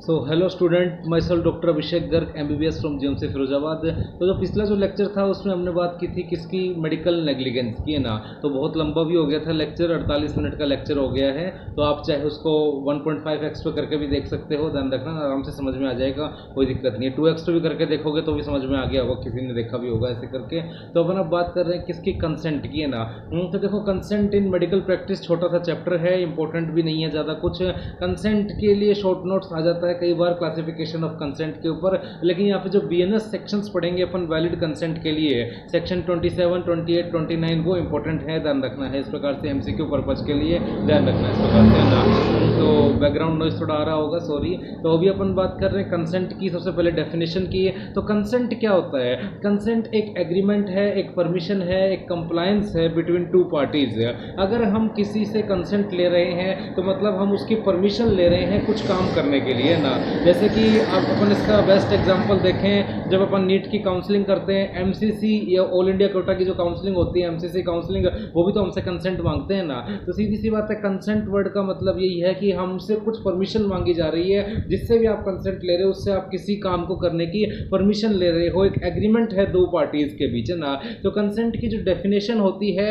So hello student, my self doctor Abhishek Garg MBBS from GMC Firozabad. तो जो पिछला जो लेक्चर था उसमें हमने बात की थी किसकी, मेडिकल नेग्लिजेंस की, है ना। तो बहुत लंबा भी हो गया था लेक्चर, 48 मिनट का लेक्चर हो गया है। तो आप चाहे उसको 1.5x पे करके भी देख सकते हो, ध्यान रखना आराम से समझ में आ जाएगा, कोई दिक्कत नहीं है। 2x पे भी करके देखोगे तो भी समझ में आ गया होगा, किसी ने देखा भी होगा ऐसे करके। तो अपन अब बात कर रहे हैं किसकी, कंसेंट की, है ना। तो देखो, कंसेंट इन मेडिकल प्रैक्टिस छोटा सा चैप्टर है, इंपॉर्टेंट भी नहीं है ज़्यादा कुछ। कंसेंट के लिए शॉर्ट नोट्स आ जाता है कई बार क्लासिफिकेशन ऑफ कंसेंट के ऊपर, लेकिन यहाँ पे जो BNS सेक्शंस पढ़ेंगे अपन वैलिड कंसेंट के लिए, सेक्शन 27, 28, 29 वो इंपॉर्टेंट है, ध्यान रखना है। इस प्रकार से MCQ पर्पज के लिए ध्यान रखना है इस प्रकार से, है ना। तो बैकग्राउंड नॉइज थोड़ा आ रहा होगा, सॉरी। तो अभी अपन बात कर रहे हैं कंसेंट की। सबसे पहले डेफिनेशन की। तो कंसेंट क्या होता है? कंसेंट एक एग्रीमेंट है, एक परमिशन है, एक कंप्लायंस है बिटवीन टू पार्टीज। अगर हम किसी से कंसेंट ले रहे हैं तो मतलब हम उसकी परमिशन ले रहे हैं कुछ काम करने के लिए, ना। जैसे कि आप अपन इसका बेस्ट एग्जांपल देखें, जब अपन नीट की काउंसलिंग करते हैं, MCC या ऑल इंडिया कोटा की जो काउंसलिंग होती है, MCC काउंसलिंग, वो भी तो हमसे कंसेंट मांगते हैं, ना। तो सीधी सी बात है, कंसेंट वर्ड का मतलब यही है कि हमसे कुछ परमिशन मांगी जा रही है। जिससे भी आप कंसेंट ले रहे हो उससे आप किसी काम को करने की परमिशन ले रहे हो, एक एग्रीमेंट है दो पार्टीज के बीच, है ना। तो कंसेंट की जो डेफिनेशन होती है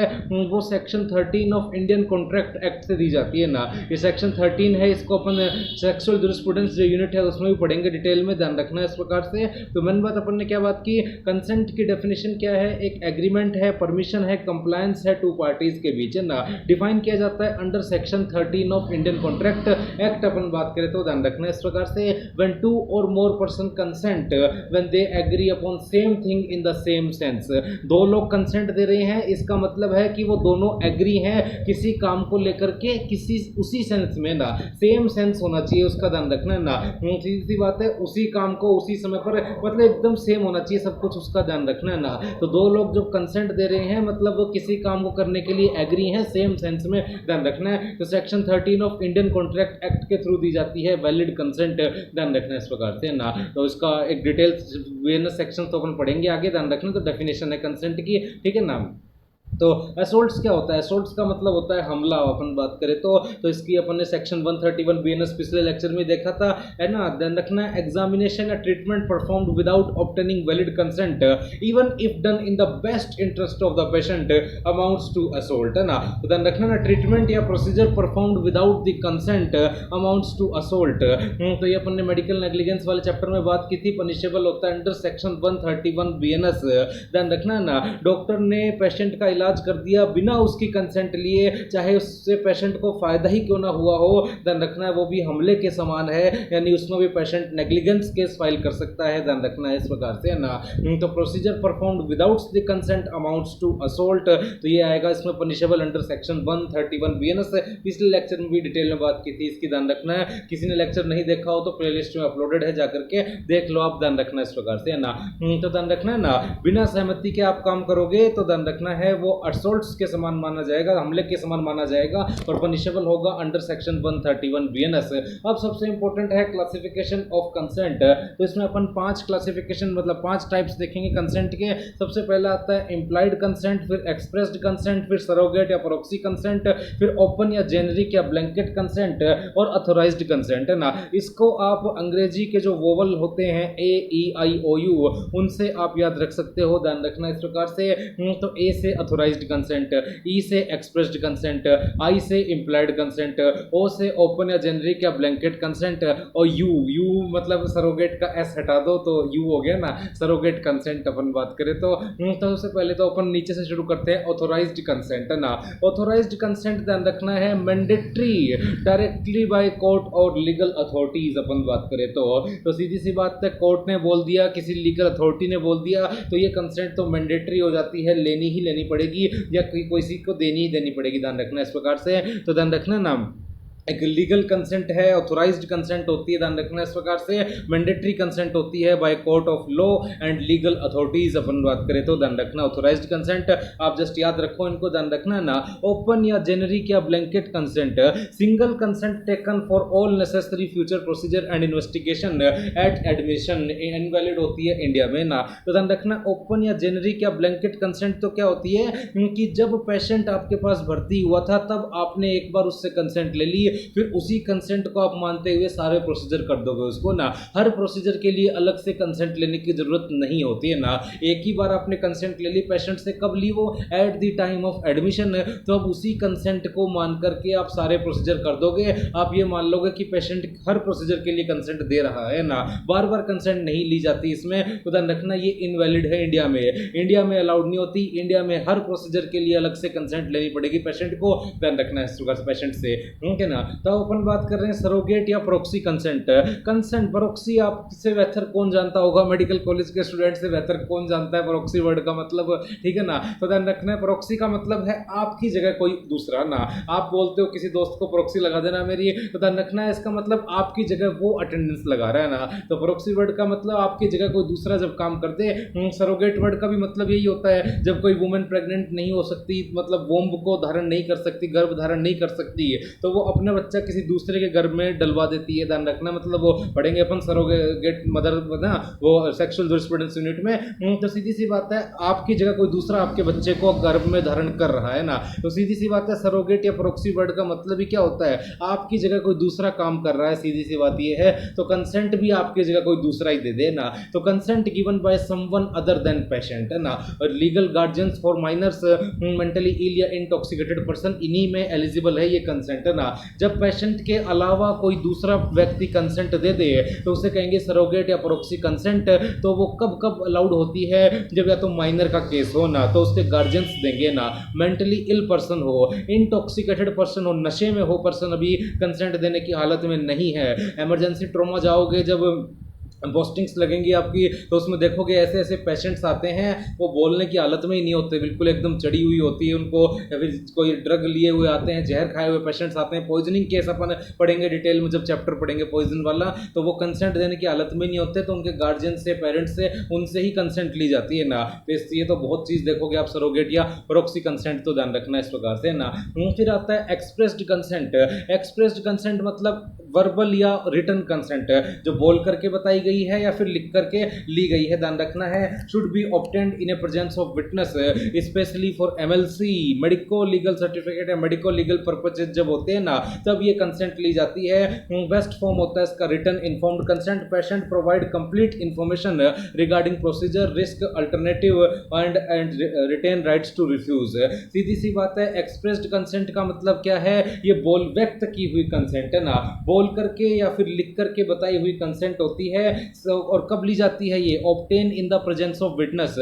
वो section 13 of Indian contract act से दी जाती है, ना। ये सेक्शन 13 है, इसको अपन सेक्सुअल जूरिस्प्रूडेंस जो यूनिट है उसमें भी पढ़ेंगे डिटेल में, ध्यान रखना है इस प्रकार से। तो मेन बात अपन ने क्या बात की, कंसेंट की डेफिनेशन क्या है? एक एग्रीमेंट है, परमिशन है, कंप्लायंस है टू पार्टीज के बीच, है ना। डिफाइन किया जाता है under section 13 of Indian contract act. अपन बात करें तो ध्यान रखना है इस प्रकार से, when two or more person consent when they agree upon same thing in the same sense. दो लोग कंसेंट दे रहे हैं, इसका मतलब है कि वो दोनों एग्री हैं किसी काम को लेकर के, किसी उसी सेंस में, ना। सेम सेंस होना चाहिए उसका, ध्यान रखना है, ना। सीधी सी बात है, उसी काम को उसी समय पर मतलब एकदम सेम होना चाहिए सब कुछ, उसका ध्यान रखना है, ना। तो दो लोग जब कंसेंट दे रहे हैं मतलब वो किसी काम को करने के लिए एग्री हैं सेम सेंस में, ध्यान रखना है। तो section 13 of Indian contract act के थ्रू दी जाती है वैलिड कंसेंट, ध्यान रखना है इस प्रकार से, ना। तो इसका एक डिटेल्स वेरियस सेक्शन तो अपन पढ़ेंगे आगे, ध्यान रखना। तो डेफिनेशन है कंसेंट की, ठीक है ना। तो असोल्ट्स क्या होता है? असोल्ट्स का मतलब होता है हमला। अपन बात करें तो इसकी अपन ने सेक्शन 131 BNS पिछले लेक्चर में देखा था, है ना। ध्यान रखना है, एग्जामिनेशन या treatment performed without obtaining valid consent even if done in the best interest of the patient amounts to assault, है ना। तो ध्यान रखना ना, ट्रीटमेंट या procedure performed without the consent amounts to assault. तो ये अपन ने मेडिकल नेग्लिजेंस वाले चैप्टर में बात की थी, पनिशेबल होता है अंडर सेक्शन 131 BNS। ध्यान रखना है ना, डॉक्टर ने पेशेंट का इलाज कर दिया बिना उसकी कंसेंट लिए, चाहे उससे पेशेंट को फायदा ही क्यों ना हुआ हो, ध्यान रखना है वो भी हमले के समान है, यानी उसमें भी पेशेंट नेग्लिजेंस केस फाइल कर सकता है, ध्यान रखना है इस प्रकार से, है ना। तो procedure performed without the consent amounts to assault, तो ये आएगा इसमें पनिशेबल अंडर सेक्शन 131 BNS। पिछले लेक्चर में भी डिटेल में बात की थी इसकी, ध्यान रखना है। किसी ने लेक्चर नहीं देखा हो तो प्लेलिस्ट में अपलोडेड है, जाकर के देख लो आप, ध्यान रखना इस प्रकार से, है ना। तो ध्यान रखना है ना, बिना सहमति के आप काम करोगे तो ध्यान रखना है वो असोल्ट्स के समान माना जाएगा, हमले के समान माना जाएगा और पनिशेबल होगा अंडर सेक्शन 131 BNS। अब सबसे इंपॉर्टेंट है क्लासिफिकेशन ऑफ कंसेंट। तो इसमें अपन 5 क्लासिफिकेशन मतलब 5 टाइप्स देखेंगे कंसेंट के। सबसे पहला आता है इम्प्लाइड कंसेंट, फिर एक्सप्रेस्ड कंसेंट, फिर सरोगेट या प्रॉक्सी कंसेंट, फिर ओपन या जेनरिक या ब्लैंकेट कंसेंट और अथोराइज्ड कंसेंट, है ना। इसको आप अंग्रेजी के जो वोवल होते हैं AEIOU उनसे आप याद रख सकते हो, ध्यान रखना इस प्रकार से। तो A से अथोराइज्ड कंसेंट, E से एक्सप्रेस्ड कंसेंट, I से इम्प्लाइड कंसेंट, O से ओपन या जेनरिक या ब्लैंकेट कंसेंट और U मतलब सरोगेट का S हटा दो तो U हो गया ना, सरोगेट कंसेंट अपन बात करें तो सबसे पहले तो अपन नीचे से शुरू करते हैं, ऑथोराइज्ड कंसेंट, है ना। ऑथोराइज्ड कंसेंट ध्यान रखना है मैंडेटरी डायरेक्टली बाय कोर्ट और लीगल अथॉरिटीज। अपन बात करें तो सीधी सी बात है, कोर्ट ने बोल दिया, किसी लीगल अथॉरिटी ने बोल दिया तो ये कंसेंट तो मैंडेटरी हो जाती है, लेनी ही लेनी पड़ेगी या किसी को देनी ही देनी पड़ेगी, ध्यान रखना इस प्रकार से। तो ध्यान रखना ना, एक लीगल कंसेंट है, ऑथोराइज्ड कंसेंट होती है, ध्यान रखना इस प्रकार से। मैंडेटरी कंसेंट होती है by court of law and legal authorities. अपन बात करें तो ध्यान रखना ऑथोराइज्ड कंसेंट आप जस्ट याद रखो इनको, ध्यान रखना ना। ओपन या जेनरिक या blanket consent, single consent taken for all necessary future procedure and investigation at admission, invalid होती है इंडिया में, ना। तो ध्यान रखना ओपन या जेनरिक या ब्लैंकेट कंसेंट तो क्या होती है कि जब पेशेंट आपके पास भर्ती हुआ था तब आपने एक बार उससे कंसेंट ले ली, फिर उसी कंसेंट को आप मानते हुए सारे प्रोसीजर कर दोगे उसको ना। हर प्रोसीजर के लिए अलग से कंसेंट लेने की जरूरत नहीं होती है ना। एक ही बार आपने कंसेंट ले ली पेशेंट से, कब ली वो, at the time of admission, तो अब उसी कंसेंट को मान करके आप सारे प्रोसीजर कर दोगे। आप ये मान लोगे कि पेशेंट हर प्रोसीजर के लिए कंसेंट दे रहा है ना, बार बार कंसेंट नहीं ली जाती इसमें, तो ध्यान रखना ये इनवैलिड है इंडिया में अलाउड नहीं होती। इंडिया में हर प्रोसीजर के लिए अलग से कंसेंट लेनी पड़ेगी पेशेंट को, ध्यान रखना है इस प्रकार से पेशेंट से, ठीक है ना। तो अपन बात कर रहे हैं सरोगेट या प्रॉक्सी कंसेंट। कंसेंट प्रॉक्सी आपसे बेहतर कौन जानता होगा, मेडिकल कॉलेज के स्टूडेंट से बेहतर कौन जानता है प्रॉक्सी वर्ड का मतलब, ठीक है ना। तो ध्यान रखना है प्रॉक्सी का मतलब है आपकी जगह कोई दूसरा ना। आप बोलते हो किसी दोस्त को प्रॉक्सी लगा देना मेरी, तो ध्यान रखना है इसका मतलब आपकी जगह वो अटेंडेंस लगा रहा है ना। तो प्रॉक्सी वर्ड का मतलब आपकी जगह कोई दूसरा जब काम कर दे। सरोगेट वर्ड का भी मतलब यही होता है जब कोई वुमेन प्रेग्नेंट नहीं हो सकती, मतलब वोम्ब को धारण नहीं कर सकती, गर्भ धारण नहीं कर सकती है, तो वो अपना बच्चा किसी दूसरे के गर्भ में डलवा देती है। ध्यान रखना मतलब वो पढ़ेंगे अपन सरोगेट मदर ना, वो सेक्सुअल जूरिस्प्रूडेंस यूनिट में। तो सीधी सी बात है आपकी जगह कोई दूसरा आपके बच्चे को गर्भ में धारण कर रहा है ना। तो सीधी सी बात है सरोगेट या प्रॉक्सी वर्ड का मतलब ही क्या होता है, आपकी जगह कोई दूसरा काम कर रहा है, सीधी सी बात ये है। तो कंसेंट भी आपकी जगह कोई दूसरा ही दे दे ना। तो consent given by someone other than patient है ना। और legal guardians for minors, mentally ill या इंटॉक्सिकेटेड पर्सन, इन्हीं में एलिजिबल है ये कंसेंट है ना। जब पेशेंट के अलावा कोई दूसरा व्यक्ति कंसेंट दे दे तो उसे कहेंगे सरोगेट या प्रॉक्सी कंसेंट। तो वो कब कब अलाउड होती है, जब या तो माइनर का केस हो ना, तो उसके गार्जियंस देंगे ना, मेंटली इल पर्सन हो, इंटॉक्सिकेटेड पर्सन हो, नशे में हो पर्सन, अभी कंसेंट देने की हालत में नहीं है। इमरजेंसी ट्रॉमा जाओगे जब पोस्टिंग्स लगेंगी आपकी, तो उसमें देखोगे ऐसे ऐसे पेशेंट्स आते हैं वो बोलने की हालत में ही नहीं होते, बिल्कुल एकदम चढ़ी हुई होती है उनको, या फिर कोई ड्रग लिए हुए आते हैं, जहर खाए हुए पेशेंट्स आते हैं। पॉइजनिंग केस अपन पढ़ेंगे डिटेल में जब चैप्टर पढ़ेंगे पॉइजन वाला, तो वो कंसेंट देने की हालत में नहीं होते, तो उनके गार्जियन से, पेरेंट्स से, उनसे ही कंसेंट ली जाती है ना। तो इसलिए तो बहुत चीज़ देखोगे आप सरोगेट या प्रॉक्सी कंसेंट, तो ध्यान रखना इस प्रकार से ना। फिर आता है एक्सप्रेस्ड कंसेंट। एक्सप्रेस्ड कंसेंट मतलब वर्बल या रिटन कंसेंट, जो बोल करके बताई गई है या फिर लिख करके ली गई है, ध्यान रखना है। Should be obtained in a presence of witness, specially for MLC, medico legal certificate या मेडिको लीगल पर्पसेज जब होते हैं ना, तब ये कंसेंट ली जाती है। बेस्ट फॉर्म होता है इसका written informed consent. Patient provide complete information regarding procedure, risk, alternative and retain rights to refuse. सीधी सी बात है एक्सप्रेस्ड कंसेंट का मतलब क्या है, ये बोल व्यक्त की हुई कंसेंट है ना, बोल करके या फिर लिख करके बताई हुई कंसेंट होती है। और कब ली जाती है ये, obtain in the presence of witness,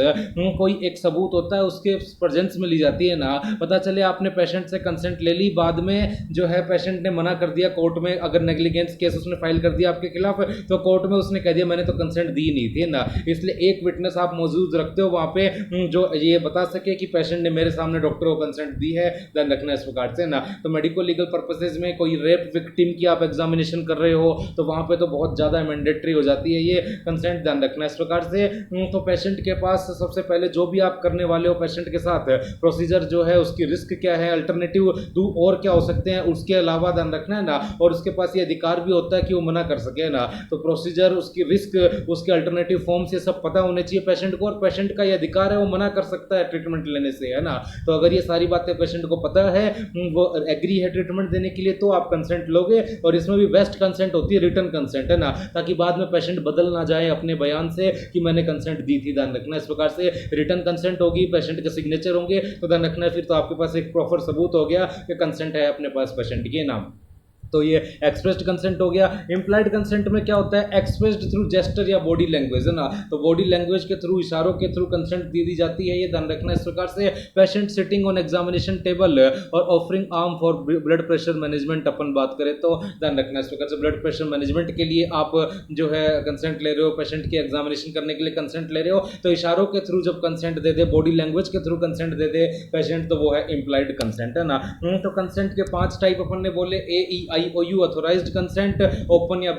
कोई एक सबूत होता है उसके प्रेजेंस में ली जाती है ना। पता चले आपने पेशेंट से कंसेंट ले ली, बाद में जो है पेशेंट ने मना कर दिया कोर्ट में, अगर नेग्लिजेंस केस उसने फाइल कर दिया आपके खिलाफ, तो कोर्ट में उसने कह दिया मैंने तो कंसेंट दी नहीं थी ना। इसलिए एक विटनेस आप मौजूद रखते हो वहां पे जो ये बता सके कि पेशेंट ने मेरे सामने डॉक्टर को कंसेंट दी है, ध्यान रखना इस प्रकार से ना। तो मेडिको लीगल पर्पसेज में कोई रेप विक्टिम की आप एग्जामिनेशन कर रहे हो, तो वहां पे तो बहुत ज्यादा मैंडेटरी हो जाती है ये कंसेंट, ध्यान रखना इस प्रकार से। तो पेशेंट के पास सबसे पहले जो भी आप करने वाले हो पेशेंट के साथ प्रोसीजर जो है उसकी रिस्क क्या है, अल्टरनेटिव और क्या हो सकते हैं, उसके अलावा ध्यान रखना है ना। और उसके पास ये अधिकार भी होता है कि वो मना कर सके ना। तो प्रोसीजर, उसकी रिस्क, उसके अल्टरनेटिव फॉर्म्स, ये सब पता होने चाहिए पेशेंट को, और पेशेंट का ये अधिकार है वो मना कर सकता है ट्रीटमेंट लेने से, है ना। तो अगर ये सारी बातें पेशेंट को पता है, वो एग्री है ट्रीटमेंट देने के लिए, तो आप कंसेंट लोगे। और इसमें भी बेस्ट कंसेंट होती है रिटर्न कंसेंट, है ना, ताकि बाद में पेशेंट बदल ना जाए अपने बयान से कि मैंने कंसेंट दी थी, ध्यान रखना इस प्रकार से। रिटर्न कंसेंट होगी, पेशेंट के सिग्नेचर होंगे, तो ध्यान रखना है फिर तो आपके पास एक प्रॉपर सबूत हो गया कि कंसेंट है अपने पास पेशेंट के नाम। तो ये एक्सप्रेस्ड कंसेंट हो गया। इम्प्लाइड कंसेंट में क्या होता है, एक्सप्रेस्ड थ्रू जेस्टर या बॉडी लैंग्वेज, है ना। तो बॉडी लैंग्वेज के थ्रू, इशारों के थ्रू कंसेंट दी जाती है, ये ध्यान रखना इस प्रकार से। Patient sitting on examination table और offering arm for blood pressure management, अपन बात करें तो ध्यान रखना इस प्रकार से। ब्लड प्रेशर मैनेजमेंट के लिए आप जो है कंसेंट ले रहे हो, पेशेंट की एग्जामिनेशन करने के लिए कंसेंट ले रहे हो, तो इशारों के थ्रू जब कंसेंट दे दे, बॉडी लैंग्वेज के थ्रू कंसेंट दे दे पेशेंट, तो वो है इम्प्लाइड कंसेंट, है ना। तो कंसेंट के 5 टाइप अपन ने बोले, AEIOU ऑथोराइज्ड कंसेंट, ओपन या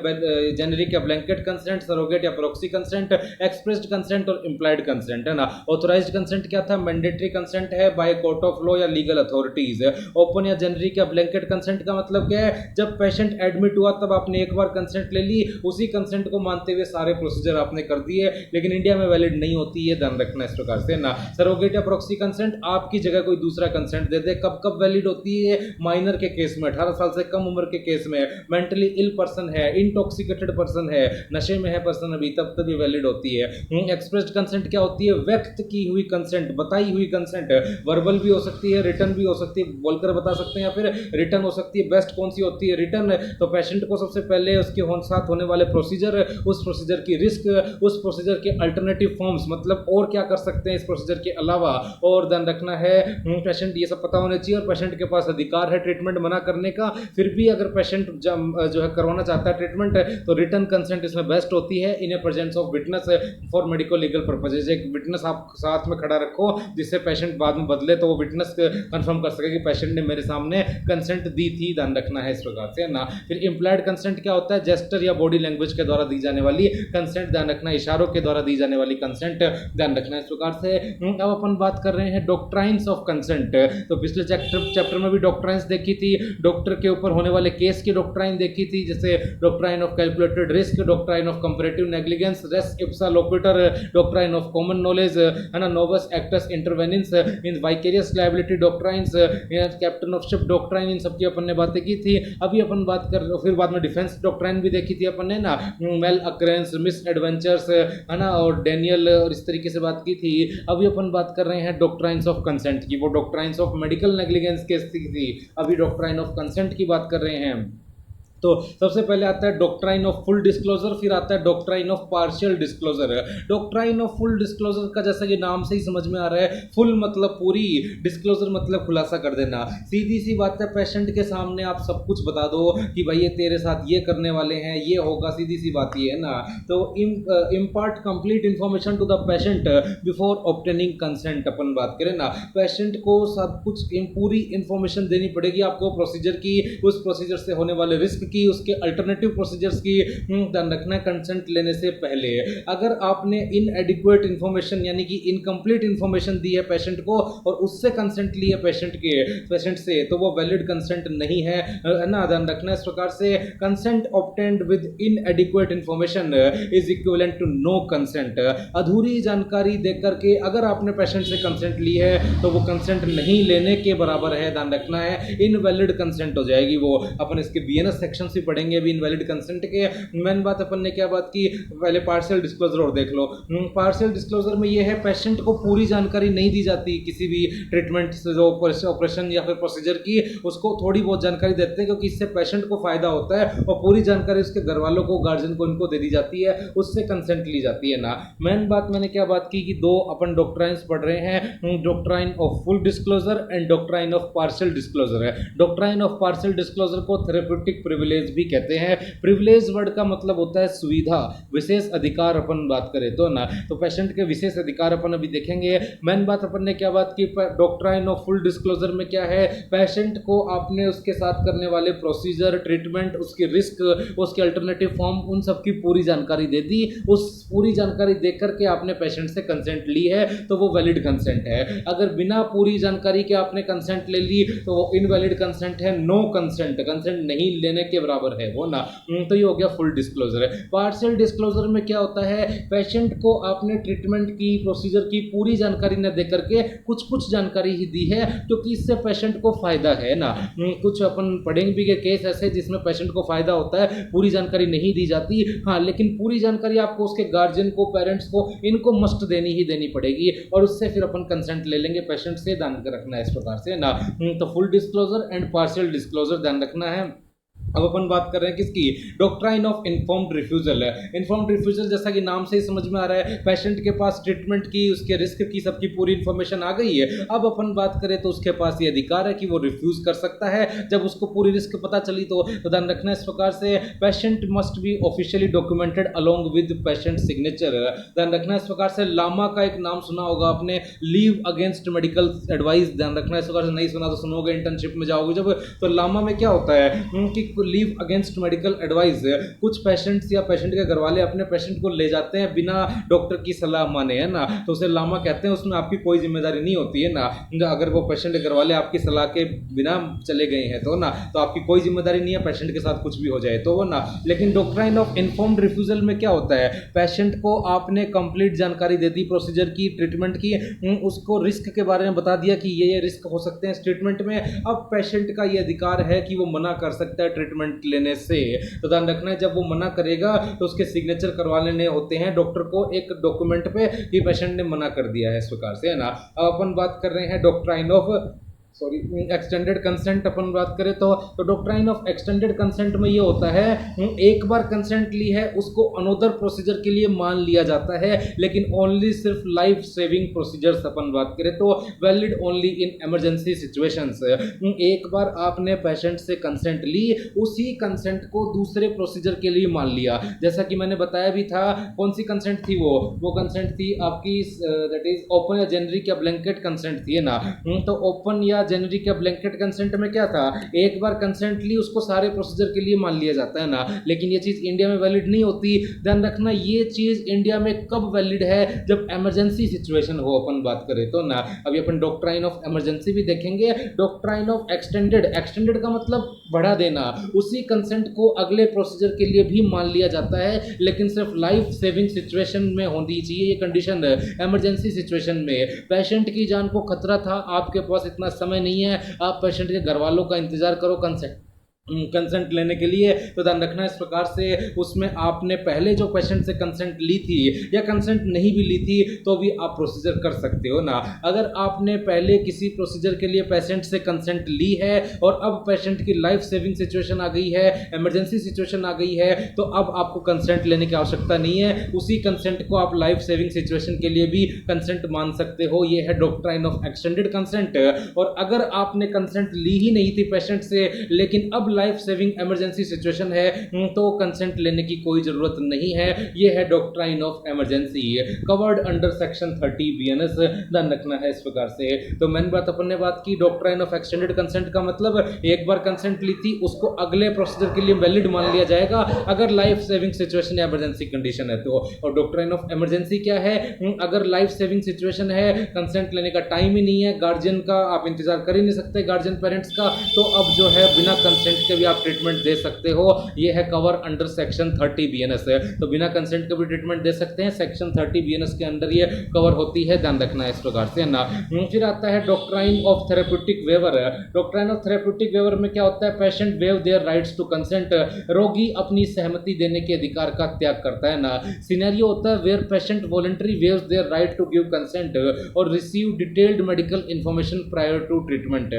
जेनेरिक या ब्लैंकेट कंसेंट, सरोगेट या प्रॉक्सी कंसेंट, एक्सप्रेस्ड कंसेंट और इम्प्लाइड कंसेंट, है ना। ऑथोराइज्ड कंसेंट क्या था, मैंडेटरी कंसेंट है बाय कोर्ट ऑफ लॉ या लीगल अथॉरिटीज। ओपन या जेनेरिक या ब्लैंकेट कंसेंट का मतलब क्या है, जब पेशेंट एडमिट हुआ तब आपने एक बार कंसेंट ले ली, उसी कंसेंट को मानते हुए सारे प्रोसीजर आपने कर दिए, लेकिन इंडिया में वैलिड नहीं होती है, ध्यान रखना इस प्रकार से ना। सरोगेट या प्रॉक्सी कंसेंट आपकी जगह कोई दूसरा कंसेंट दे दे, कब कब वैलिड होती है, माइनर के केस में, 18 साल से कम उम्र के केस में मेंटली इल पर्सन है, इंटॉक्सिकेटेड पर्सन है, नशे में है पर्सन अभी, तब तक भी वैलिड होती है। एक्सप्रेस्ड कंसेंट क्या होती है? व्यक्त की हुई कंसेंट, बताई हुई कंसेंट, वर्बल भी हो सकती है, रिटर्न भी हो सकती है, बोलकर बता सकते हैं या फिर रिटर्न हो सकती है। बेस्ट कौन सी होती है? रिटर्न। तो पेशेंट को सबसे पहले उसके साथ होने वाले प्रोसीजर, उस प्रोसीजर की रिस्क, उस प्रोसीजर के अल्टरनेटिव फॉर्म्स, मतलब और क्या कर सकते हैं इस प्रोसीजर के अलावा, और ध्यान रखना है पेशेंट ये सब पता होना चाहिए। और पेशेंट के पास अधिकार है ट्रीटमेंट मना करने का, फिर भी अगर पेशेंट जो है करवाना चाहता है ट्रीटमेंट, तो रिटर्न कंसेंट इसमें बेस्ट होती है in a presence of witness for medico legal purposes. एक विटनेस आप साथ में खड़ा रखो जिससे पेशेंट बाद में बदले तो वो विटनेस कंफर्म कर सके कि पेशेंट ने मेरे सामने कंसेंट दी थी। ध्यान रखना है इस प्रकार से ना। फिर इम्प्लाइड कंसेंट क्या होता है? जेस्टर या बॉडी लैंग्वेज के द्वारा दी जाने वाली कंसेंट, ध्यान रखना, इशारों के द्वारा दी जाने वाली कंसेंट, ध्यान रखना इस प्रकार से। अब अपन बात कर रहे हैं डॉक्ट्राइन्स ऑफ कंसेंट। तो पिछले चैप्टर में भी डॉक्ट्राइन्स देखी थी, डॉक्टर के ऊपर होने वाले केस की डॉक्ट्राइन देखी थी, जैसे doctrine of calculated risk, doctrine of comparative negligence, res ipsa loquitur, doctrine of common knowledge, है ना, novus actus interveniens in vicarious liability doctrines, captain of ship doctrine, इन सब की अपन ने बातें की थी। अभी अपन बात कर, फिर बाद में डिफेंस डॉक्ट्राइन भी देखी थी अपन ने ना, मेल अक्रेंस, मिस एडवेंचर्स, है ना, और डेनियल, और इस तरीके से बात की थी। अभी अपन बात कर रहे हैं डॉक्ट्राइन्स ऑफ कंसेंट की, वो doctrines of medical negligence case थी, अभी डॉक्ट्राइन ऑफ कंसेंट की बात कर रहे हैं। तो सबसे पहले आता है डॉक्ट्राइन ऑफ फुल डिस्क्लोजर, फिर आता है doctrine of partial disclosure. Doctrine of full disclosure का जैसा कि नाम से ही समझ में आ रहा है, फुल मतलब पूरी, डिस्क्लोजर मतलब खुलासा कर देना। सीधी सी बात है, पेशेंट के सामने आप सब कुछ बता दो कि भाई ये तेरे साथ ये करने वाले हैं, ये होगा, सीधी सी बात ये है ना। तो impart complete information to the patient before obtaining consent. अपन बात करें ना, पेशेंट को सब कुछ पूरी इंफॉर्मेशन देनी पड़ेगी आपको प्रोसीजर की, उस प्रोसीजर से होने वाले रिस्क की, उसके अल्टरनेटिव प्रोसीजर्स की, ध्यान रखना है कंसेंट लेने से पहले। अगर आपने इनएडिक्वेट इंफॉर्मेशन यानी कि इनकम्प्लीट इंफॉर्मेशन दी है पेशेंट को और उससे कंसेंट लिया पेशेंट से, तो वो वैलिड कंसेंट नहीं है ना। ध्यान रखना इस प्रकार से, consent obtained with inadequate information is equivalent to no consent. अधूरी जानकारी देकर के अगर आपने पेशेंट से कंसेंट ली है तो वो कंसेंट नहीं लेने के बराबर है। ध्यान रखना है, इनवैलिड कंसेंट हो जाएगी वो। अपन इसके बीएनएस सेक्शन भी पढ़ेंगे अभी इनवैलिड कंसेंट के। मेन बात अपन ने क्या बात की, पहले पार्शियल डिस्क्लोजर और देख लो। पार्शियल डिस्क्लोजर में ये है, पेशेंट को पूरी जानकारी नहीं दी जाती किसी भी ट्रीटमेंट से, जो ऑपरेशन या फिर प्रोसीजर की, उसको थोड़ी बहुत जानकारी देते हैं क्योंकि इससे पेशेंट को फायदा होता है, और पूरी जानकारी उसके घर वालों को, गार्जियन को, इनको दे दी जाती है, उससे कंसेंट ली जाती है ना। मेन बात मैंने क्या बात की कि दो अपन डॉक्ट्राइन्स पढ़ रहे हैं, doctrine of full disclosure and doctrine of partial disclosure है। डॉक्ट्राइन ऑफ पार्शियल डिस्क्लोजर को थेरेप्यूटिक प्रिविलेज भी कहते हैं। प्रिविलेज वर्ड का मतलब होता है सुविधा, विशेष अधिकार अपन बात करें तो ना। तो पेशेंट के विशेष अधिकार अपन अभी देखेंगे। मेन बात अपन ने क्या बात की, डॉक्ट्राइन ऑफ फुल डिस्क्लोजर में क्या है, पेशेंट को आपने उसके साथ करने वाले प्रोसीजर, ट्रीटमेंट, उसके रिस्क, उसके अल्टरनेटिव फॉर्म, उन सब की पूरी जानकारी दे दी। उस पूरी जानकारी देकर के आपने पेशेंट से कंसेंट ली है तो वो वैलिड कंसेंट है। अगर बिना पूरी जानकारी के आपने कंसेंट ले ली तो वो इनवैलिड कंसेंट है, नो कंसेंट, कंसेंट नहीं लेने के बराबर है वो ना। तो ये हो गया फुल डिस्क्लोजर। पार्शियल डिस्क्लोजर में क्या होता है, पेशेंट को आपने ट्रीटमेंट की, प्रोसीजर की पूरी जानकारी न दे करके कुछ कुछ जानकारी ही दी है क्योंकि इससे पेशेंट को फायदा है ना। कुछ अपन पढ़ेंगे भी के केस ऐसे जिसमें पेशेंट को फायदा होता है, पूरी जानकारी नहीं दी जाती। हाँ, लेकिन पूरी जानकारी आपको उसके गार्जियन को, पेरेंट्स को, इनको मस्ट देनी ही देनी पड़ेगी और उससे फिर अपन कंसेंट ले लेंगे पेशेंट से। ध्यान रखना है इस प्रकार से ना। तो full disclosure and partial disclosure ध्यान रखना है। अब अपन बात कर रहे हैं किसकी, डॉक्ट्राइन ऑफ इन्फॉर्म्ड रिफ्यूजल है। इन्फॉर्म्ड रिफ्यूजल जैसा कि नाम से ही समझ में आ रहा है, पेशेंट के पास ट्रीटमेंट की, उसके रिस्क की, सबकी पूरी इन्फॉर्मेशन आ गई है। अब अपन बात करें तो उसके पास ये अधिकार है कि वो रिफ्यूज कर सकता है जब उसको पूरी रिस्क पता चली तो ध्यान रखना इस प्रकार से, patient must be officially documented along with patient signature. ध्यान रखना इस प्रकार से, लामा का एक नाम सुना होगा आपने, लीव अगेंस्ट मेडिकल एडवाइस। ध्यान रखना इस प्रकार से, नहीं सुना तो सुनोगे इंटर्नशिप में जाओगे जब। तो लामा में क्या होता है कि लीव अगेंस्ट मेडिकल एडवाइस, कुछ पेशेंट्स या पेशेंट के घर वाले अपने पेशेंट को ले जाते हैं बिना डॉक्टर की सलाह माने, है ना, तो उसे लामा कहते हैं। उसमें आपकी कोई जिम्मेदारी नहीं होती है ना, अगर वो पेशेंट के घर वाले आपकी सलाह के बिना चले गए हैं तो ना, तो आपकी कोई जिम्मेदारी नहीं है, पेशेंट के साथ कुछ भी हो जाए तो वो ना। लेकिन डॉक्ट्राइन ऑफ इन्फॉर्म्ड रिफ्यूजल में क्या होता है, पेशेंट को आपने कंप्लीट जानकारी दे दी प्रोसीजर की, ट्रीटमेंट की, उसको रिस्क के बारे में बता दिया कि ये रिस्क हो सकते हैं इस ट्रीटमेंट में। अब पेशेंट का ये अधिकार है कि वो मना कर सकता है ट्रीटमेंट लेने से। तो ध्यान रखना है, जब वो मना करेगा तो उसके सिग्नेचर करवा लेने होते हैं डॉक्टर को एक डॉक्यूमेंट पे कि पेशेंट ने मना कर दिया है, इस प्रकार से, है ना। अब अपन बात कर रहे हैं डॉक्ट्राइन ऑफ एक्सटेंडेड कंसेंट। अपन बात करें तो डॉक्ट्राइन ऑफ एक्सटेंडेड कंसेंट में ये होता है, एक बार कंसेंट ली है उसको अनोदर प्रोसीजर के लिए मान लिया जाता है, लेकिन ओनली सिर्फ लाइफ सेविंग प्रोसीजर्स अपन बात करें तो valid only in emergency situations. एक बार आपने पेशेंट से कंसेंट ली, उसी कंसेंट को दूसरे प्रोसीजर के लिए मान लिया। जैसा कि मैंने बताया भी था, कौन सी कंसेंट थी वो कंसेंट थी आपकी दैट इज ओपन या जेनरिक या ब्लैंकेट कंसेंट थी, है ना। तो ओपन या जेनरिक या ब्लैंकेट कंसेंट में क्या था, एक बार कंसेंट ली उसको सारे प्रोसीजर के लिए मान लिया जाता है ना, लेकिन ये चीज इंडिया में वैलिड नहीं होती। ध्यान रखना, ये चीज इंडिया में कब वैलिड है, जब इमरजेंसी सिचुएशन हो, अपन बात करें तो ना। अभी अपन डॉक्ट्राइन ऑफ इमरजेंसी भी देखेंगे। डॉक्ट्राइन ऑफ एक्सटेंडेड का मतलब बढ़ा देना, उसी कंसेंट को अगले प्रोसीजर के लिए भी मान लिया जाता है, लेकिन सिर्फ लाइफ सेविंग सिचुएशन में होनी चाहिए ये कंडीशन। इमरजेंसी सिचुएशन में पेशेंट की जान को खतरा था, आपके पास इतना समय नहीं है, आप पेशेंट के घर वालों का इंतजार करो कंसेंट लेने के लिए। तो ध्यान रखना इस प्रकार से, उसमें आपने पहले जो पेशेंट से कंसेंट ली थी या कंसेंट नहीं भी ली थी तो भी आप प्रोसीजर कर सकते हो ना। अगर आपने पहले किसी प्रोसीजर के लिए पेशेंट से कंसेंट ली है और अब पेशेंट की लाइफ सेविंग सिचुएशन आ गई है, इमरजेंसी सिचुएशन आ गई है, तो अब आपको कंसेंट लेने की आवश्यकता नहीं है, उसी कंसेंट को आप लाइफ सेविंग सिचुएशन के लिए भी कंसेंट मान सकते हो। ये है डॉक्ट्राइन ऑफ एक्सटेंडेड कंसेंट। और अगर आपने कंसेंट ली ही नहीं थी पेशेंट से, लेकिन अब लाइफ सेविंग इमरजेंसी सिचुएशन है, तो कंसेंट लेने की कोई जरूरत नहीं है। ये है doctrine of emergency, covered under section 30 BNS. ध्यान रखना है इस प्रकार से। तो मैंने अपन ने बात की डॉक्ट्राइन ऑफ एक्सटेंडेड कंसेंट का मतलब, एक बार कंसेंट ली थी उसको अगले प्रोसीजर के लिए वैलिड मान लिया जाएगा अगर लाइफ सेविंग सिचुएशन या इमरजेंसी कंडीशन है तो। और डॉक्ट्राइन ऑफ इमरजेंसी क्या है, अगर लाइफ सेविंग सिचुएशन है, कंसेंट लेने का टाइम ही नहीं है, गार्जियन का आप इंतजार कर ही नहीं सकते, गार्जियन पेरेंट्स का, तो अब जो है बिना कंसेंट के भी आप ट्रीटमेंट दे सकते हो। ये है कवर अंडर सेक्शन 30 बीएनएस। तो बिना कंसेंट के भी ट्रीटमेंट दे सकते हैं, सेक्शन 30 बीएनएस के अंदर ये कवर होती है। ध्यान रखना है इस प्रकार से ना। फिर आता है doctrine of therapeutic waiver. Doctrine of therapeutic waiver में क्या होता है, patient waive their rights to consent. रोगी अपनी सहमति देने के अधिकार का त्याग करता है ना। सिनेरियो होता है where patient voluntary waves their right to give consent और receive detailed medical information prior to treatment.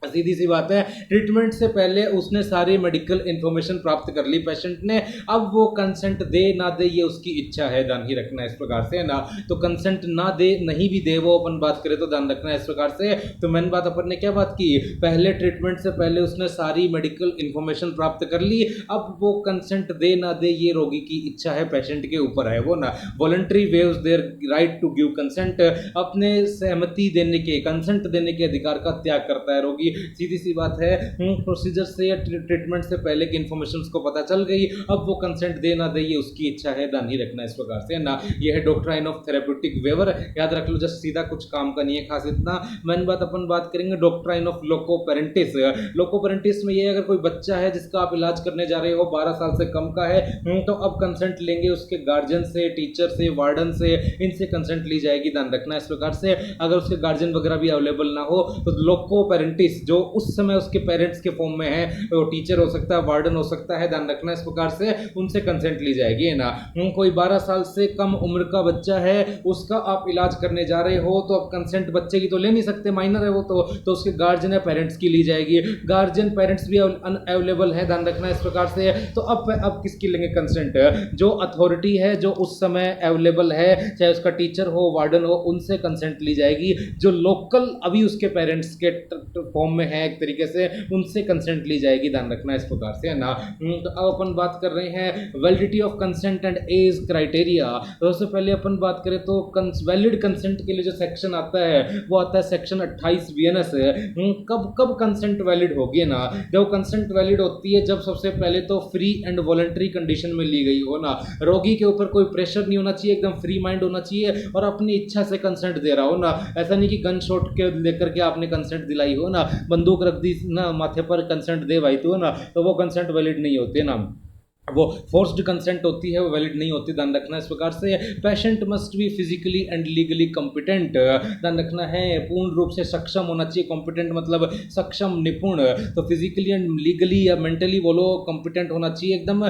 सीधी सी बात है, ट्रीटमेंट से पहले उसने सारी मेडिकल इंफॉर्मेशन प्राप्त कर ली पेशेंट ने, अब वो कंसेंट दे ना दे ये उसकी इच्छा है। ध्यान ही रखना है इस प्रकार से ना। तो कंसेंट ना दे, नहीं भी दे, वो अपन बात करें तो ध्यान रखना है इस प्रकार से। तो मैंने बात अपन ने क्या बात की, पहले ट्रीटमेंट से पहले उसने सारी मेडिकल इंफॉर्मेशन प्राप्त कर ली, अब वो कंसेंट दे ना दे ये रोगी की इच्छा है, पेशेंट के ऊपर है वो ना। Voluntary waves their right to give consent, अपने सहमति देने के, कंसेंट देने के अधिकार का त्याग करता है रोगी। सीधी सी बात है, प्रोसीजर से या ट्रीटमेंट से पहले की इंफॉर्मेशन को पता चल गई, अब वो कंसेंट दे ना दे ये उसकी इच्छा है। ध्यान ही रखना इस प्रकार से ना। ये है डॉक्ट्राइन ऑफ थेरेप्यूटिक वेवर, याद रख लो, जस्ट सीधा कुछ काम का नहीं है खास इतना। मैंने अपन बात करेंगे डॉक्ट्राइन ऑफ लोकोपेरेंटिस। लोकोपेरेंटिस में ये, अगर कोई बच्चा है जिसका आप इलाज करने जा रहे हो, 12 साल से कम का है, तो अब कंसेंट लेंगे उसके गार्जियन से, टीचर से, वार्डन से, इनसे कंसेंट ली जाएगी। ध्यान रखना इस प्रकार से। अगर उसके गार्जियन वगैरह भी अवेलेबल ना हो तो लोकोपेरेंटिस जो उस समय उसके पेरेंट्स के फॉर्म में है, वो टीचर हो सकता है, वार्डन हो सकता है, ध्यान रखना इस प्रकार से, उनसे कंसेंट ली जाएगी, है ना। कोई 12 साल से कम उम्र का बच्चा है, उसका आप इलाज करने जा रहे हो, तो अब कंसेंट बच्चे की तो ले नहीं सकते, माइनर है वो तो उसके गार्जियन या पेरेंट्स की ली जाएगी। गार्जियन पेरेंट्स भी अनअवेलेबल है, ध्यान रखना इस प्रकार से। तो अब किसकी लेंगे कंसेंट, जो अथॉरिटी है जो उस समय अवेलेबल है, चाहे उसका टीचर हो, वार्डन हो, उनसे कंसेंट ली जाएगी। जो लोकल अभी उसके पेरेंट्स के फॉर्म में है एक तरीके से, उनसे कंसेंट ली जाएगी। ध्यान रखना इस प्रकार से, है ना। तो अब अपन बात कर रहे हैं validity of consent and age criteria. तो सबसे पहले अपन बात करें तो वैलिड कंसेंट के लिए जो सेक्शन आता है वो आता है सेक्शन 28 बीएनएस। कब कंसेंट वैलिड होगी ना, जब कंसेंट वैलिड होती है जब सबसे पहले तो फ्री एंड वॉलंटरी कंडीशन में ली गई हो ना, रोगी के ऊपर कोई प्रेशर नहीं होना चाहिए, एकदम फ्री माइंड होना चाहिए और अपनी इच्छा से कंसेंट दे रहा हो ना। ऐसा नहीं कि गन शॉट के लेकर के आपने कंसेंट दिलाई हो ना, बंदूक रख दी ना माथे पर, कंसेंट दे भाई तू ना, तो वो कंसेंट वैलिड नहीं होते ना। वो फोर्स्ड कंसेंट होती है वो वैलिड नहीं होती, ध्यान रखना। इस प्रकार से patient must be physically and legally competent, ध्यान रखना है पूर्ण रूप से सक्षम होना चाहिए। कॉम्पिटेंट मतलब सक्षम, निपुण, तो फिजिकली एंड लीगली या मेंटली बोलो कॉम्पिटेंट होना चाहिए एकदम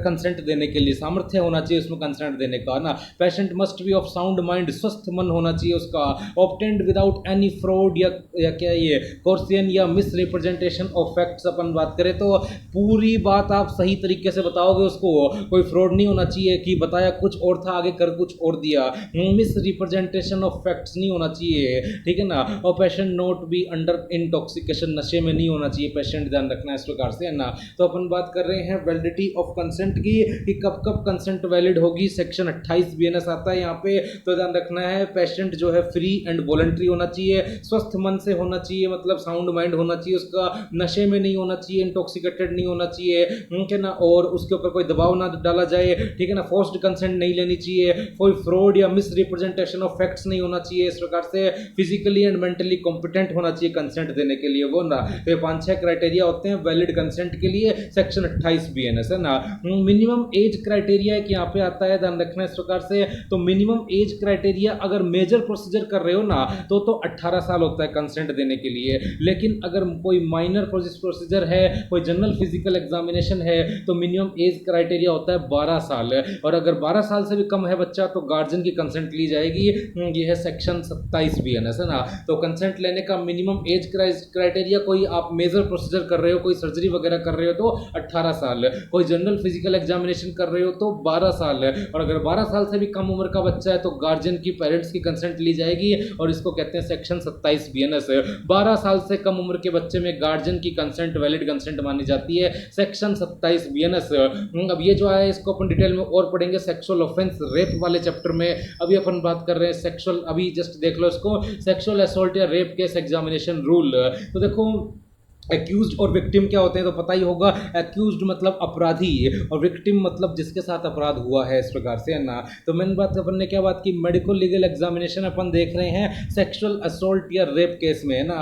कंसेंट देने के लिए, सामर्थ्य होना चाहिए उसमें कंसेंट देने का ना। Patient must be of sound mind, स्वस्थ मन होना चाहिए उसका। ऑब्टेन्ड विदाउट एनी फ्रॉड या क्या ये कोर्सियन या मिस रिप्रेजेंटेशन ऑफ फैक्ट्स, अपन बात करें तो पूरी बात आप सही तरीके से बताओगे उसको, कोई फ्रॉड नहीं होना चाहिए कि बताया कुछ और था आगे कर कुछ और दिया, मिस रिप्रेजेंटेशन ऑफ फैक्ट्स नहीं होना चाहिए, ठीक है ना। और patient note be under intoxication, नशे में नहीं होना चाहिए पेशेंट, ध्यान रखना इस प्रकार से, है ना। तो अपन बात कर रहे हैं वैलिडिटी ऑफ कंसेंट की कि कब कब कंसेंट वैलिड होगी। सेक्शन 28 बीएनएस आता है यहाँ पे, तो ध्यान रखना है पेशेंट जो है फ्री एंड वॉलंटरी होना चाहिए, स्वस्थ मन से होना चाहिए, मतलब साउंड माइंड होना चाहिए उसका, नशे में नहीं होना चाहिए, इंटॉक्सिकेटेड नहीं होना चाहिए, ठीक है ना, और उसके ऊपर कोई दबाव ना डाला जाए, ठीक है ना, फोर्स्ड कंसेंट नहीं लेनी चाहिए, कोई फ्रॉड या मिस रिप्रेजेंटेशन ऑफ फैक्ट्स नहीं होना चाहिए। इस प्रकार से फिजिकली एंड मेंटली कॉम्पिटेंट होना चाहिए कंसेंट देने के लिए, वो ना। तो ये 5-6 क्राइटेरिया होते हैं वैलिड कंसेंट के लिए, सेक्शन 28 बीएनएस, है ना। मिनिमम एज क्राइटेरिया कि यहाँ पे आता है, ध्यान रखना इस प्रकार से। तो मिनिमम एज क्राइटेरिया अगर मेजर प्रोसीजर कर रहे हो ना तो 18 साल होता है कंसेंट देने के लिए, लेकिन अगर कोई माइनर प्रोसीजर है, कोई जनरल फिजिकल एग्जामिनेशन है, तो मिनिमम एज क्राइटेरिया होता है 12 साल, और अगर 12 साल से भी कम है बच्चा तो गार्जियन की कंसेंट ली जाएगी। ये है सेक्शन 27 बीएनएस, है ना। तो कंसेंट लेने का मिनिमम एज क्राइटेरिया, कोई आप मेजर प्रोसीजर कर रहे हो, कोई सर्जरी वगैरह कर रहे हो तो 18 साल, कोई जनरल फिजिकल एग्जामिनेशन कर रहे हो तो 12 साल, और अगर 12 साल से भी कम उम्र का बच्चा है तो गार्जियन की, पेरेंट्स की कंसेंट ली जाएगी, और इसको कहते हैं सेक्शन 27 बीएनएस। 12 साल से कम उम्र के बच्चे में गार्जियन की कंसेंट वैलिड कंसेंट मानी जाती है, सेक्शन 27 बीएनएस। अब ये जो है इसको अपन डिटेल में और पढ़ेंगे सेक्सुअल ऑफेंस रेप वाले चैप्टर में। अभी अपन बात कर रहे हैं सेक्सुअल, अभी जस्ट देख लो इसको, सेक्सुअल असॉल्ट या रेप केस एग्जामिनेशन रूल। तो देखो एक्यूज्ड और विक्टिम क्या होते हैं तो पता ही होगा। एक्यूज्ड मतलब अपराधी और विक्टिम मतलब जिसके साथ अपराध हुआ है, इस प्रकार से, है ना। तो मैंने बात अपन ने क्या बात की, मेडिकल लीगल एग्जामिनेशन अपन देख रहे हैं सेक्सुअल असॉल्ट या रेप केस में, है ना।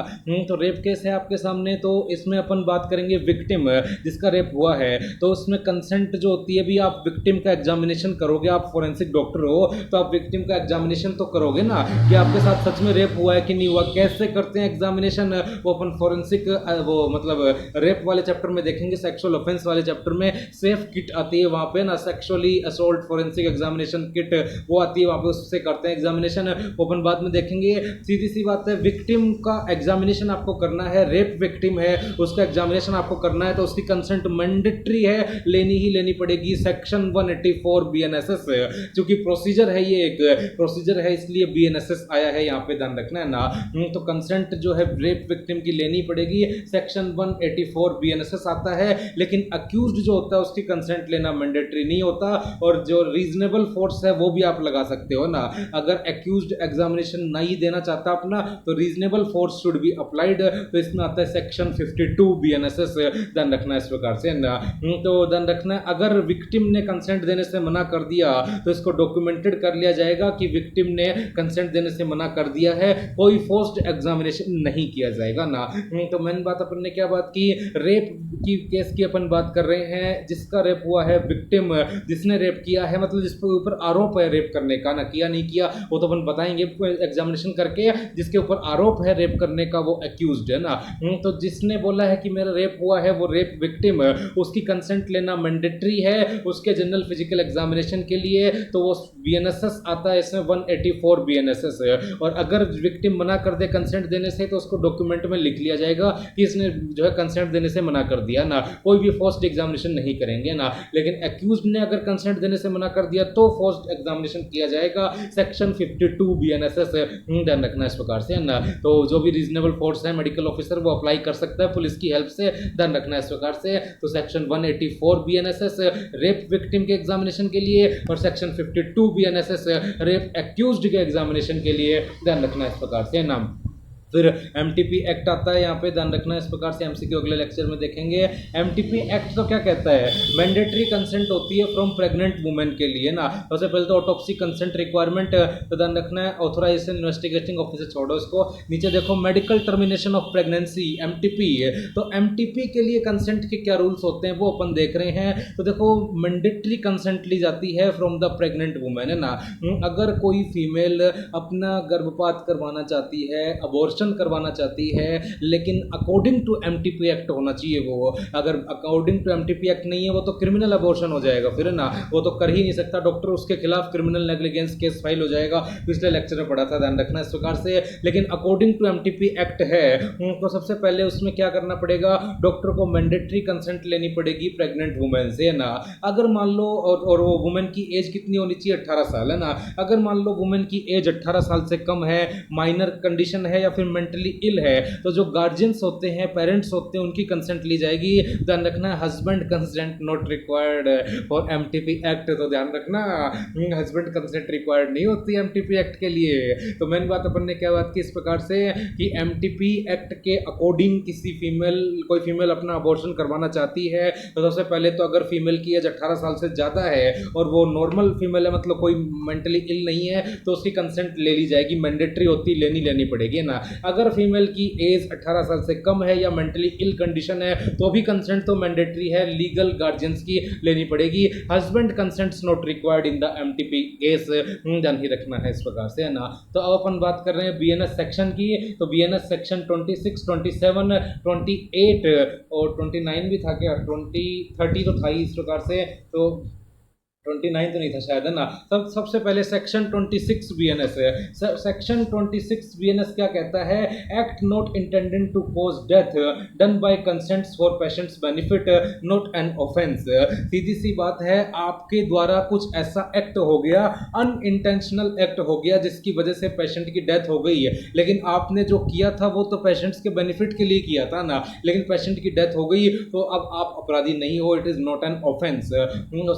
तो रेप केस है आपके सामने, तो इसमें अपन बात करेंगे विक्टिम जिसका रेप हुआ है, तो उसमें कंसेंट जो होती है, भी आप विक्टिम का एग्जामिनेशन करोगे, आप फोरेंसिक डॉक्टर हो तो आप विक्टिम का एग्जामिनेशन तो करोगे ना कि आपके साथ सच में रेप हुआ है कि नहीं हुआ। कैसे करते हैं एग्जामिनेशन, वो अपन फोरेंसिक वो मतलब रेप वाले चैप्टर में देखेंगे। सेक्सुअल ऑफेंस वाले चैप्टर में सेफ किट आती है वहां पे ना, sexually assault forensic examination kit वो आती है वहां पे, उससे करते हैं एग्जामिनेशन, ओपन बाद में देखेंगे। सीधी सी बात है, विक्टिम का एग्जामिनेशन आपको करना है, रेप विक्टिम है उसका एग्जामिनेशन आपको करना है, तो उसकी कंसेंट मैंडेटरी है, लेनी ही लेनी पड़ेगी। सेक्शन 184 बीएनएसएस, क्योंकि प्रोसीजर है, ये एक प्रोसीजर है इसलिए बीएनएसएस आया है यहाँ पे, ध्यान रखना है ना। तो कंसेंट जो है रेप विक्टिम की लेनी पड़ेगी, सेक्शन 184 बीएनएसएस आता है। लेकिन अक्यूज्ड जो होता है उसकी कंसेंट लेना मैंडेटरी नहीं होता, और जो रीजनेबल फोर्स है वो भी आप लगा सकते हो ना। अगर अक्यूज्ड एग्जामिनेशन नहीं देना चाहता अपना तो reasonable force should be applied, तो इसमें आता है सेक्शन 52 बीएनएसएस, ध्यान रखना इस प्रकार से ना। तो ध्यान रखना है, अगर विक्टिम ने कंसेंट देने से मना कर दिया तो इसको डॉक्यूमेंटेड कर लिया जाएगा कि विक्टिम ने कंसेंट देने से मना कर दिया है, कोई फोर्स्ड एग्जामिनेशन नहीं किया जाएगा ना। तो मैंने बात अपन ने क्या बात की, रेप की केस की अपन बात कर रहे हैं, जिसका रेप हुआ है विक्टिम, जिसने रेप किया है, मतलब जिस पर ऊपर आरोप है रेप करने का ना, किया नहीं किया वो तो अपन बताएंगे एग्जामिनेशन करके, जिसके ऊपर आरोप है रेप करने का वो एक्यूज्ड है ना। तो जिसने बोला है कि मेरा रेप हुआ है वो रेप विक्टिम, उसकी कंसेंट लेना मैंडेटरी है उसके जनरल फिजिकल एग्जामिनेशन के लिए, तो वो बीएनएसएस आता है इसमें 184 बीएनएसएस। और अगर विक्टिम मना कर दे कंसेंट देने से तो उसको डॉक्यूमेंट में लिख लिया जाएगा कि इसने जो है कंसेंट देने से मना कर दिया ना, कोई भी फोर्स्ड एग्जामिनेशन नहीं करेंगे ना। लेकिन एक्यूज्ड ने अगर कंसेंट देने से मना कर दिया तो फोर्स्ड एग्जामिनेशन किया जाएगा, सेक्शन 52 बीएनएसएस, ध्यान रखना इस प्रकार से, है ना। तो जो भी रीजनेबल फोर्स है मेडिकल ऑफिसर वो अप्लाई कर सकता है पुलिस की हेल्प से, ध्यान रखना इस प्रकार से। तो सेक्शन 184 बीएनएसएस रेप विक्टिम के एग्जामिनेशन के लिए, और सेक्शन 52 बीएनएसएस रेप एक्यूज्ड के एग्जामिनेशन के लिए, ध्यान रखना इस प्रकार से नाम। फिर एमटीपी एक्ट आता है, यहाँ पे ध्यान रखना इस प्रकार से, एमसीक्यू अगले लेक्चर में देखेंगे। एमटीपी एक्ट तो क्या कहता है, मैंडेटरी कंसेंट होती है फ्रॉम प्रेग्नेंट वुमेन के लिए ना। सबसे पहले तो ऑटोप्सी कंसेंट रिक्वायरमेंट, तो ध्यान रखना है ऑथोराइजेशन इन्वेस्टिगेटिंग ऑफिसर, छोड़ो इसको। नीचे देखो medical termination of pregnancy, MTP. तो एमटीपी के लिए कंसेंट के क्या रूल्स होते हैं वो अपन देख रहे हैं। तो देखो मैंडेटरी कंसेंट ली जाती है फ्रॉम द प्रेग्नेंट वुमेन, है ना। अगर कोई फीमेल अपना गर्भपात करवाना चाहती है, अबॉर्शन करवाना चाहती है, लेकिन अकॉर्डिंग टू एमटीपी एक्ट होना चाहिए वो। अगर अकॉर्डिंग टू एमटीपी एक्ट नहीं है वो तो क्रिमिनल अबॉर्शन हो जाएगा फिर, है ना। वो तो कर ही नहीं सकता डॉक्टर, उसके खिलाफ क्रिमिनल नेग्लिजेंस केस फाइल हो जाएगा। पिछले लेक्चर में पढ़ा था, ध्यान रखना इस प्रकार से। लेकिन अकॉर्डिंग टू एमटीपी एक्ट है तो सबसे पहले उसमें क्या करना पड़ेगा, डॉक्टर को मैंडेटरी कंसेंट लेनी पड़ेगी प्रेग्नेंट वुमेन से, है ना। अगर मान लो और वो वुमेन की एज कितनी होनी चाहिए, 18 साल, है ना। अगर मान लो वुमेन की एज 18 साल से कम है, माइनर कंडीशन है या फिर मेंटली इल है, तो जो गार्जियंस होते हैं, पेरेंट्स होते हैं, उनकी कंसेंट ली जाएगी। ध्यान रखना husband consent not required for MTP act, तो ध्यान रखना हस्बैंड कंसेंट रिक्वायर्ड नहीं होती एमटीपी एक्ट के लिए। तो मेन बात अपन ने क्या बात की इस प्रकार से कि एमटीपी एक्ट के अकॉर्डिंग कोई फीमेल अपना अबॉर्शन करवाना चाहती है, तो सबसे पहले तो अगर फीमेल की एज 18 साल से ज़्यादा है और वो नॉर्मल फीमेल है, मतलब कोई मेंटली इल नहीं है, तो उसकी कंसेंट ले ली जाएगी, मैंडेटरी होती, लेनी पड़ेगी ना। अगर फीमेल की एज 18 साल से कम है या मेंटली इल कंडीशन है तो भी कंसेंट तो मैंडेटरी है, लीगल गार्जियंस की लेनी पड़ेगी। Husband consents not required in the MTP case, ध्यान ही रखना है इस प्रकार से, है ना। तो अब अपन बात कर रहे हैं बीएनएस सेक्शन की। तो बीएनएस सेक्शन 26, 27, 28 और 29 भी था क्या, 30 तो था ही इस प्रकार से। तो 29 तो नहीं था शायद, है ना। सबसे पहले सेक्शन 26 बीएनएस है। सेक्शन 26 बीएनएस क्या कहता है, act not intended to cause death done by consents for patients benefit not an offence. सीधी सी बात है, आपके द्वारा कुछ ऐसा एक्ट हो गया, अनइंटेंशनल एक्ट हो गया जिसकी वजह से पेशेंट की डेथ हो गई है, लेकिन आपने जो किया था वो तो पेशेंट्स के बेनिफिट के लिए किया था ना, लेकिन पेशेंट की डेथ हो गई तो अब आप अपराधी नहीं हो, it is not an offence.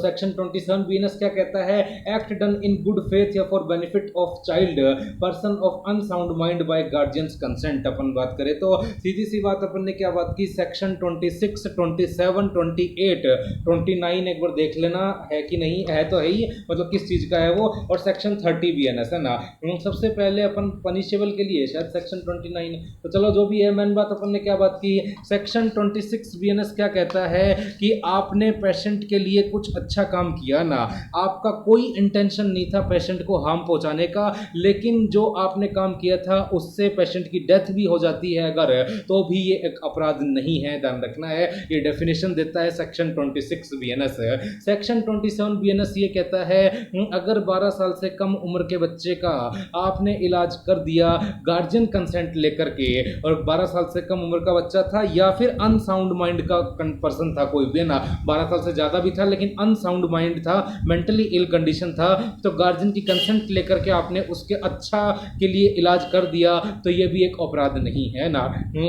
Section 27 BNS क्या कहता है, act done in good faith या for benefit of child person of unsound mind by guardians consent. अपन बात करें तो सीधी सी बात अपन ने क्या बात की, सेक्शन 26, 27, 28, 29 एक बार देख लेना है कि नहीं है, तो है ही, मतलब किस चीज का है वो। और सेक्शन 30 बीएनएस, है ना। सबसे पहले अपन पनिशेबल के लिए शायद सेक्शन 29, तो चलो जो भी है, मेन बात अपन ने क्या बात की, सेक्शन 26 बीएनएस क्या कहता है कि आपने पेशेंट के लिए कुछ अच्छा काम किया ना, आपका कोई इंटेंशन नहीं था पेशेंट को हार्म पहुंचाने का, लेकिन जो आपने काम किया था उससे पेशेंट की डेथ भी हो जाती है अगर, तो भी ये एक अपराध नहीं है, ध्यान रखना है। ये डेफिनेशन देता है सेक्शन 26 बीएनएस। सेक्शन 27 बीएनएस ये कहता है, अगर 12 साल से कम उम्र के बच्चे का आपने इलाज कर दिया गार्जियन कंसेंट लेकर के, और 12 साल से कम उम्र का बच्चा था या फिर अनसाउंड माइंड का पर्सन था कोई भी ना, 12 साल से ज़्यादा भी था लेकिन अनसाउंड माइंड था, मेंटली इल कंडीशन था, तो गार्जियन की कंसेंट लेकर के आपने उसके अच्छा के लिए इलाज कर दिया, तो ये भी एक अपराध नहीं है ना।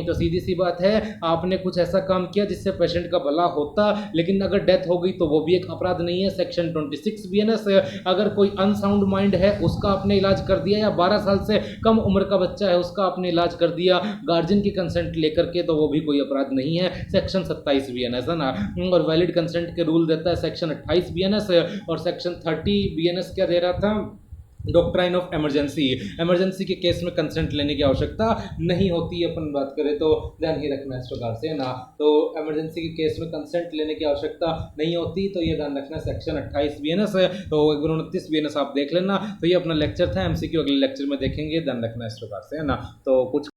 तो सीधी सी बात है, आपने कुछ ऐसा काम किया जिससे पेशेंट का भला होता, लेकिन अगर डेथ हो गई तो वो भी एक अपराध नहीं है, सेक्शन 26 बीएनएस। अगर कोई अनसाउंड माइंड है उसका आपने इलाज कर दिया, या 12 साल से कम उम्र का बच्चा है उसका आपने इलाज कर दिया गार्जियन की कंसेंट लेकर के, तो वो भी कोई अपराध नहीं है, सेक्शन 27 बीएनएस, है ना। और वैलिड कंसेंट के रूल देता है सेक्शन 28 बीएनएस। और सेक्शन 30 बीएनएस क्या दे रहा था, डॉक्ट्राइन ऑफ इमरजेंसी के केस में कंसेंट लेने की आवश्यकता नहीं होती है, अपन बात करें तो ध्यान ही रखना इस प्रकार से, है ना। तो इमरजेंसी के केस में कंसेंट लेने की आवश्यकता नहीं होती, तो ये ध्यान रखना सेक्शन 28 बीएनएस है। तो 29 बीएनएस आप देख लेना। तो ये अपना लेक्चर था, एमसीक्यू अगले लेक्चर में देखेंगे, ध्यान रखना इस प्रकार से, है ना। तो कुछ